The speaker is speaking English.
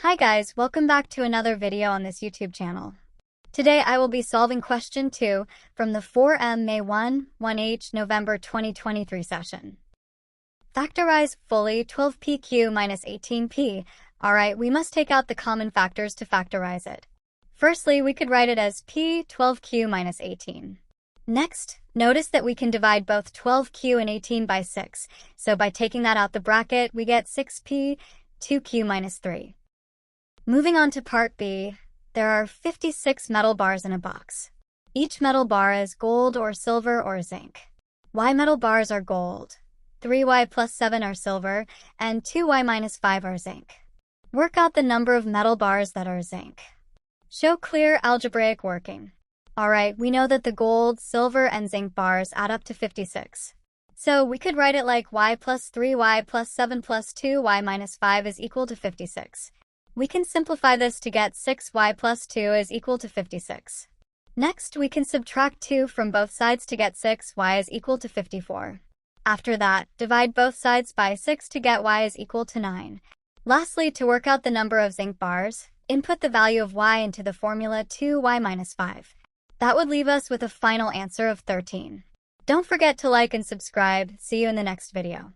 Hi guys, welcome back to another video on this YouTube channel. Today I will be solving question 2 from the 4M May 1, 1H November 2023 session. Factorize fully 12pq minus 18p. Alright, we must take out the common factors to factorize it. Firstly, we could write it as p 12q minus 18. Next, notice that we can divide both 12q and 18 by 6, so by taking that out the bracket, we get 6p 2q minus 3. Moving on to part B, there are 56 metal bars in a box. Each metal bar is gold or silver or zinc. Y metal bars are gold, 3y plus 7 are silver, and 2y minus 5 are zinc. Work out the number of metal bars that are zinc. Show clear algebraic working. Alright, we know that the gold, silver, and zinc bars add up to 56. So we could write it like y plus 3y plus 7 plus 2y minus 5 is equal to 56. We can simplify this to get 6y plus 2 is equal to 56. Next, we can subtract 2 from both sides to get 6y is equal to 54. After that, divide both sides by 6 to get y is equal to 9. Lastly, to work out the number of zinc bars, input the value of y into the formula 2y minus 5. That would leave us with a final answer of 13. Don't forget to like and subscribe. See you in the next video.